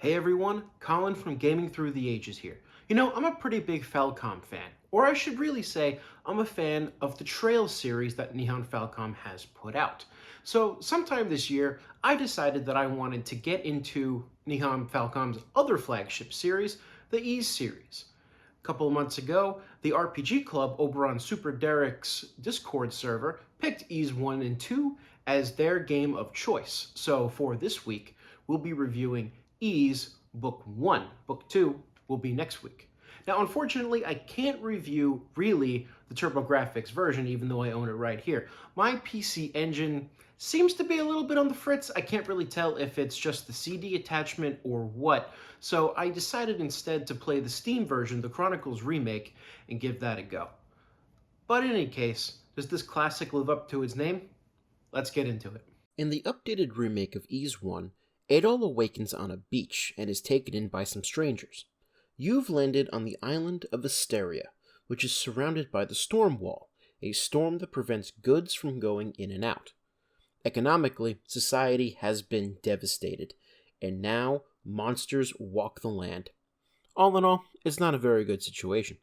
Hey everyone, Colin from Gaming Through the Ages here. I'm a pretty big Falcom fan, or I should really say, I'm a fan of the Trails series that Nihon Falcom has put out. So, sometime this year, I decided that I wanted to get into Nihon Falcom's other flagship series, the Ys series. A couple of months ago, the RPG Club over on Super Derek's Discord server picked Ys 1 and 2 as their game of choice. So for this week, we'll be reviewing Ys Book 1. Book 2 will be next week. Now, unfortunately, I can't review really the TurboGrafx version, even though I own it right here. My PC Engine seems to be a little bit on the fritz. I can't really tell if it's just the CD attachment or what, so I decided instead to play the Steam version, the Chronicles remake, and give that a go. But in any case, does this classic live up to its name? Let's get into it. In the updated remake of Ys 1, Adol awakens on a beach and is taken in by some strangers. You've landed on the island of Asteria, which is surrounded by the Storm Wall, a storm that prevents goods from going in and out. Economically, society has been devastated, and now monsters walk the land. All in all, it's not a very good situation.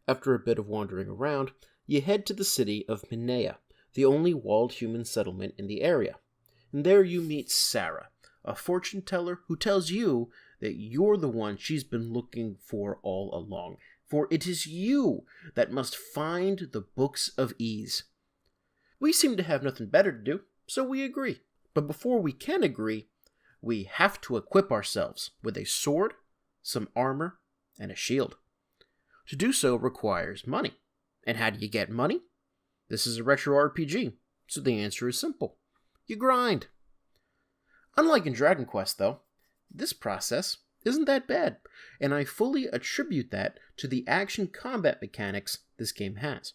After a bit of wandering around, you head to the city of Minea, the only walled human settlement in the area. And there you meet Sarah, a fortune teller who tells you that you're the one she's been looking for all along, for it is you that must find the books of Ys. We seem to have nothing better to do, so we agree. But before we can agree, we have to equip ourselves with a sword, some armor, and a shield. To do so requires money. And how do you get money? This is a retro RPG, so the answer is simple. You grind. Unlike in Dragon Quest, though, this process isn't that bad, and I fully attribute that to the action combat mechanics this game has.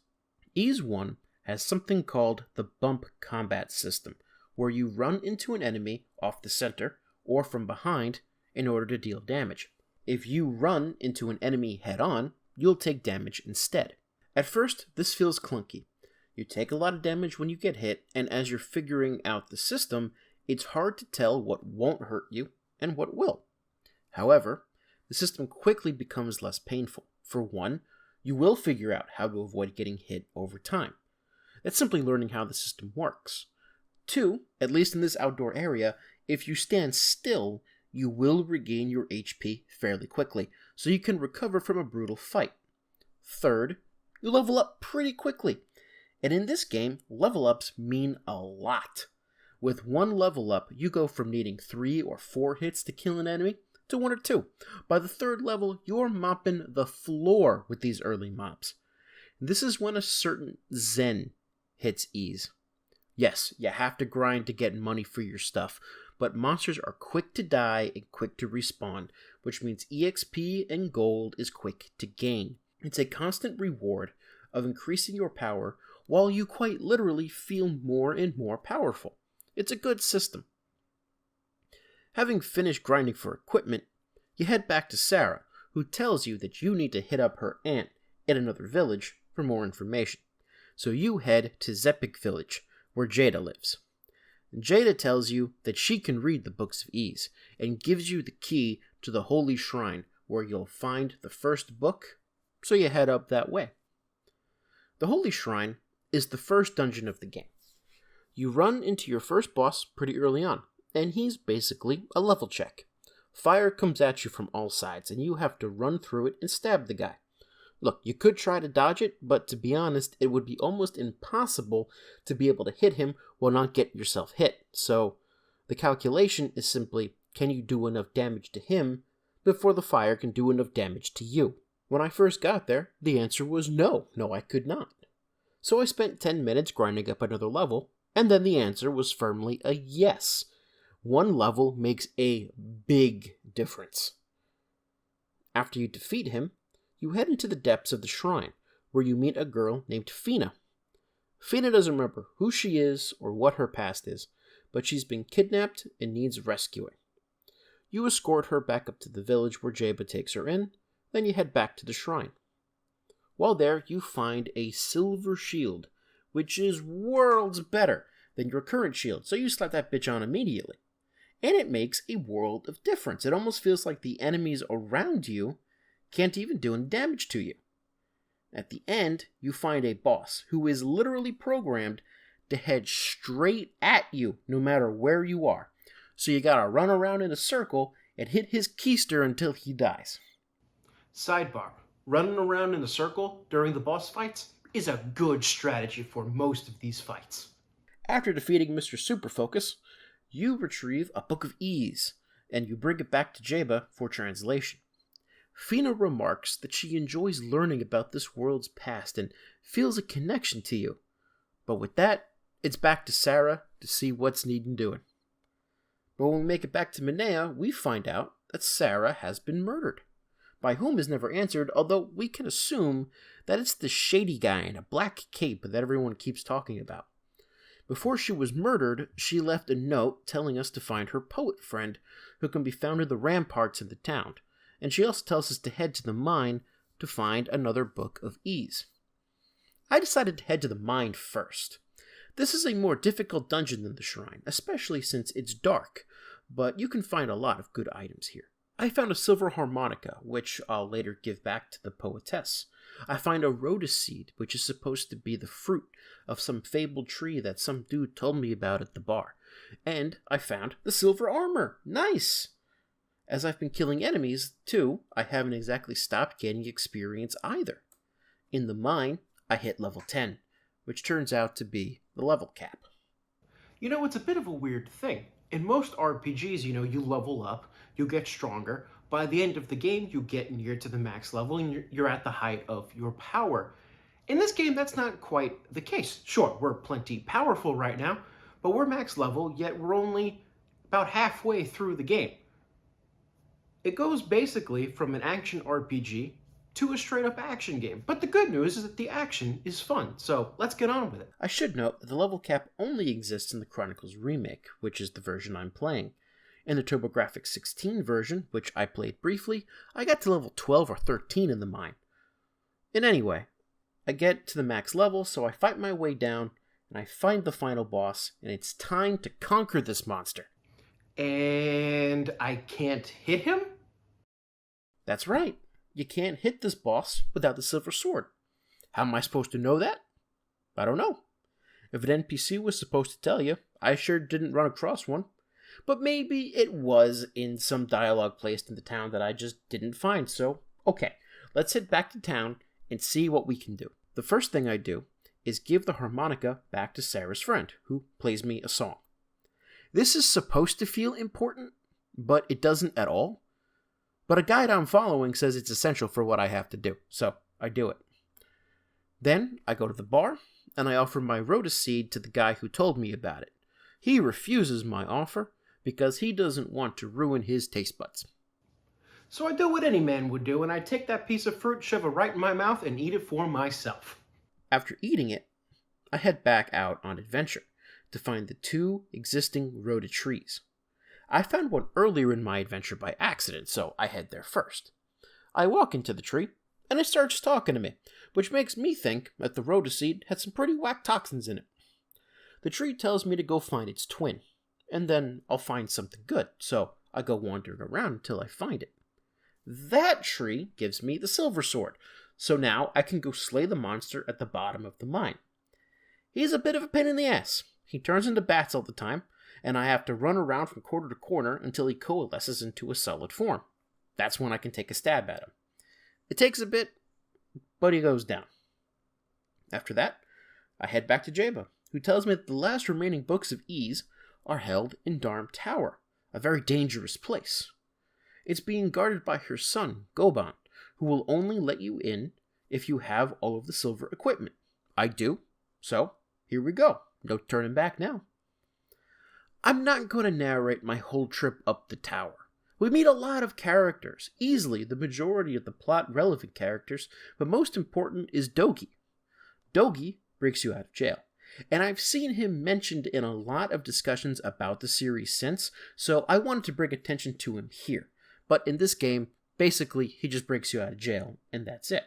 Ys 1 has something called the bump combat system, where you run into an enemy off the center or from behind in order to deal damage. If you run into an enemy head-on, you'll take damage instead. At first, this feels clunky. You take a lot of damage when you get hit, and as you're figuring out the system, it's hard to tell what won't hurt you and what will. However, the system quickly becomes less painful. For one, you will figure out how to avoid getting hit over time. That's simply learning how the system works. Two, at least in this outdoor area, if you stand still, you will regain your HP fairly quickly, so you can recover from a brutal fight. Third, you level up pretty quickly. And in this game, level ups mean a lot. With one level up, you go from needing 3 or 4 hits to kill an enemy to 1 or 2. By the third level, you're mopping the floor with these early mobs. This is when a certain zen hits Ys. Yes, you have to grind to get money for your stuff, but monsters are quick to die and quick to respawn, which means EXP and gold is quick to gain. It's a constant reward of increasing your power while you quite literally feel more and more powerful. It's a good system. Having finished grinding for equipment, you head back to Sarah, who tells you that you need to hit up her aunt in another village for more information. So you head to Zepik village, where Jada lives. Jada tells you that she can read the books of Ys, and gives you the key to the holy shrine, where you'll find the first book, so you head up that way. The holy shrine is the first dungeon of the game. You run into your first boss pretty early on, and he's basically a level check. Fire comes at you from all sides, and you have to run through it and stab the guy. Look, you could try to dodge it, but to be honest, it would be almost impossible to be able to hit him while not getting yourself hit. So, the calculation is simply, can you do enough damage to him before the fire can do enough damage to you? When I first got there, the answer was no, I could not. So I spent 10 minutes grinding up another level, and then the answer was firmly a yes. One level makes a big difference. After you defeat him, you head into the depths of the shrine, where you meet a girl named Fina. Fina doesn't remember who she is or what her past is, but she's been kidnapped and needs rescuing. You escort her back up to the village where Jaba takes her in, then you head back to the shrine. While there, you find a silver shield, which is worlds better than your current shield, so you slap that bitch on immediately. and it makes a world of difference. It almost feels like the enemies around you can't even do any damage to you. At the end, you find a boss who is literally programmed to head straight at you no matter where you are. So you gotta run around in a circle and hit his keister until he dies. Sidebar: running around in a circle during the boss fights is a good strategy for most of these fights. After defeating Mr. Super Focus, you retrieve a Book of Ease, and you bring it back to Jeba for translation. Fina remarks that she enjoys learning about this world's past and feels a connection to you. But with that, it's back to Sarah to see what's needing doing. But when we make it back to Minea, we find out that Sarah has been murdered. By whom is never answered, although we can assume that it's the shady guy in a black cape that everyone keeps talking about. Before she was murdered, she left a note telling us to find her poet friend, who can be found in the ramparts in the town, and she also tells us to head to the mine to find another Book of Ease. I decided to head to the mine first. This is a more difficult dungeon than the shrine, especially since it's dark, but you can find a lot of good items here. I found a silver harmonica, which I'll later give back to the poetess. I find a rhoda seed, which is supposed to be the fruit of some fabled tree that some dude told me about at the bar. And I found the silver armor. Nice! As I've been killing enemies, too, I haven't exactly stopped gaining experience either. In the mine, I hit level 10, which turns out to be the level cap. You know, it's a bit of a weird thing. In most RPGs, you level up, you get stronger. By the end of the game, you get near to the max level and you're at the height of your power. In this game, that's not quite the case. Sure, we're plenty powerful right now, but we're max level, yet we're only about halfway through the game. It goes basically from an action RPG to a straight-up action game. But the good news is that the action is fun, so let's get on with it. I should note that the level cap only exists in the Chronicles Remake, which is the version I'm playing. In the TurboGrafx 16 version, which I played briefly, I got to level 12 or 13 in the mine. And anyway, I get to the max level, so I fight my way down, and I find the final boss, and it's time to conquer this monster. And I can't hit him? That's right. You can't hit this boss without the silver sword. How am I supposed to know that? I don't know. If an NPC was supposed to tell you, I sure didn't run across one. But maybe it was in some dialogue placed in the town that I just didn't find, so okay, let's head back to town and see what we can do. The first thing I do is give the harmonica back to Sarah's friend, who plays me a song. This is supposed to feel important, but it doesn't at all. But a guide I'm following says it's essential for what I have to do, so I do it. Then I go to the bar, and I offer my rhoda seed to the guy who told me about it. He refuses my offer because he doesn't want to ruin his taste buds. So I do what any man would do, and I take that piece of fruit, shove it right in my mouth, and eat it for myself. After eating it, I head back out on adventure to find the two existing rhoda trees. I found one earlier in my adventure by accident, so I head there first. I walk into the tree, and it starts talking to me, which makes me think that the rhoda seed had some pretty whack toxins in it. The tree tells me to go find its twin, and then I'll find something good, so I go wandering around until I find it. That tree gives me the silver sword, so now I can go slay the monster at the bottom of the mine. He's a bit of a pain in the ass. He turns into bats all the time, and I have to run around from corner to corner until he coalesces into a solid form. That's when I can take a stab at him. It takes a bit, but he goes down. After that, I head back to Jeba, who tells me that the last remaining books of Ease are held in Darm Tower, a very dangerous place. It's being guarded by her son, Goban, who will only let you in if you have all of the silver equipment. I do, so here we go. No turning back now. I'm not going to narrate my whole trip up the tower. We meet a lot of characters, easily the majority of the plot-relevant characters, but most important is Dogi. Dogi breaks you out of jail, and I've seen him mentioned in a lot of discussions about the series since, so I wanted to bring attention to him here. But in this game, basically, he just breaks you out of jail, and that's it.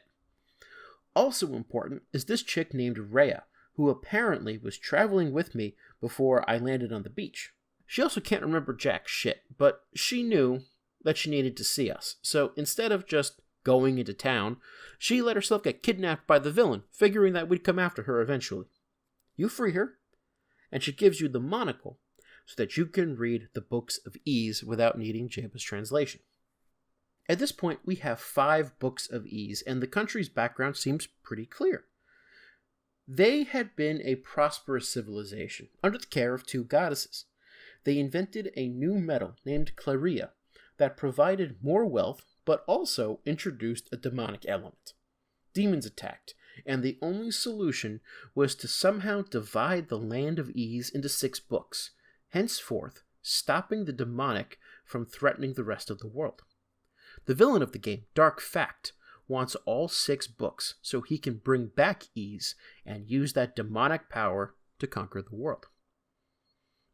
Also important is this chick named Rhea, who apparently was traveling with me before I landed on the beach. She also can't remember jack shit, but she knew that she needed to see us, so instead of just going into town, she let herself get kidnapped by the villain, figuring that we'd come after her eventually. You free her, and she gives you the monocle so that you can read the books of Ease without needing Jabba's translation. At this point, we have 5 books of Ease, and the country's background seems pretty clear. They had been a prosperous civilization under the care of 2 goddesses. They invented a new metal named Claria that provided more wealth but also introduced a demonic element. Demons attacked, and the only solution was to somehow divide the land of Ease into 6 books, henceforth stopping the demonic from threatening the rest of the world. The villain of the game, Dark Fact, wants all 6 books so he can bring back Ease and use that demonic power to conquer the world.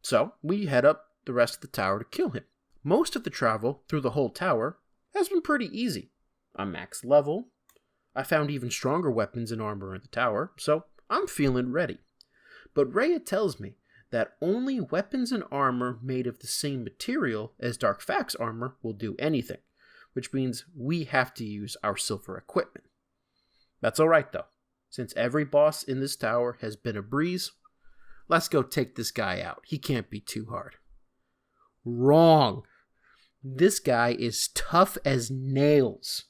So, we head up the rest of the tower to kill him. Most of the travel through the whole tower has been pretty easy. I'm max level. I found even stronger weapons and armor in the tower, so I'm feeling ready. But Rhea tells me that only weapons and armor made of the same material as Dark Fact's armor will do anything, which means we have to use our silver equipment. That's alright though. Since every boss in this tower has been a breeze, let's go take this guy out. He can't be too hard. Wrong. This guy is tough as nails.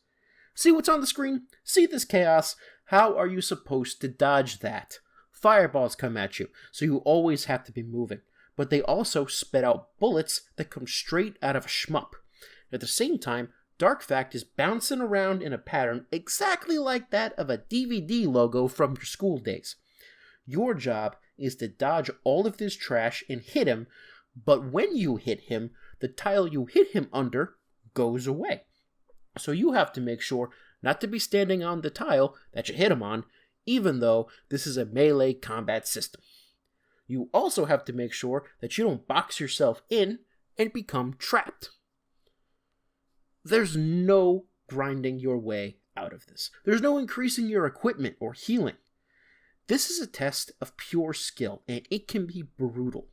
See what's on the screen? See this chaos? How are you supposed to dodge that? Fireballs come at you, so you always have to be moving. But they also spit out bullets that come straight out of a shmup. At the same time, Dark Fact is bouncing around in a pattern exactly like that of a DVD logo from your school days. Your job is to dodge all of this trash and hit him, but when you hit him, the tile you hit him under goes away. So you have to make sure not to be standing on the tile that you hit him on, even though this is a melee combat system. You also have to make sure that you don't box yourself in and become trapped. There's no grinding your way out of this. There's no increasing your equipment or healing. This is a test of pure skill, and it can be brutal.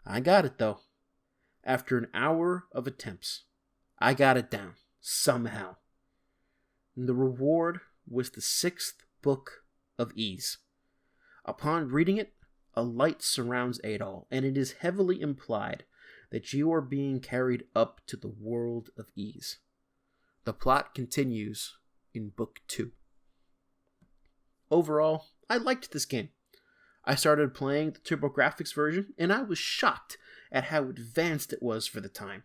I got it, though. After an hour of attempts, I got it down, somehow. And the reward was the 6th book of Ease. Upon reading it, a light surrounds Adol, and it is heavily implied that you are being carried up to the world of Ease. The plot continues in Book 2. Overall, I liked this game. I started playing the TurboGrafx version, and I was shocked at how advanced it was for the time.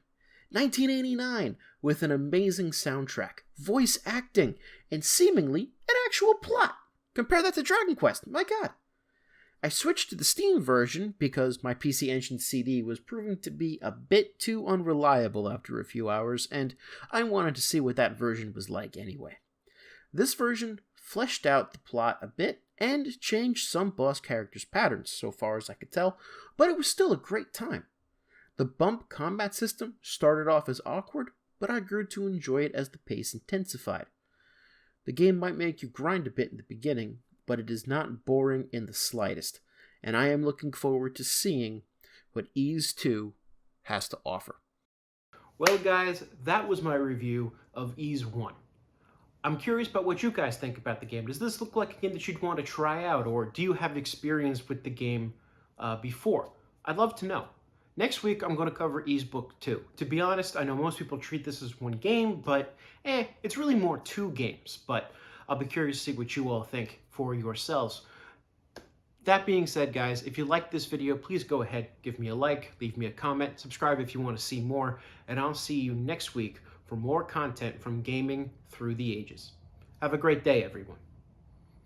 1989, with an amazing soundtrack, voice acting, and seemingly an actual plot. Compare that to Dragon Quest, my god. I switched to the Steam version because my PC Engine CD was proving to be a bit too unreliable after a few hours, and I wanted to see what that version was like anyway. This version fleshed out the plot a bit and changed some boss characters' patterns, so far as I could tell, but it was still a great time. The bump combat system started off as awkward, but I grew to enjoy it as the pace intensified. The game might make you grind a bit in the beginning, but it is not boring in the slightest, and I am looking forward to seeing what Ease 2 has to offer. Well, guys, that was my review of Ease 1. I'm curious about what you guys think about the game. Does this look like a game that you'd want to try out, or do you have experience with the game before? I'd love to know. Next week, I'm going to cover Ease Book 2. To be honest, I know most people treat this as one game, but it's really more 2 games. But I'll be curious to see what you all think for yourselves. That being said, guys, if you liked this video, please go ahead, give me a like, leave me a comment, subscribe if you want to see more, and I'll see you next week for more content from gaming through the ages. Have a great day, everyone.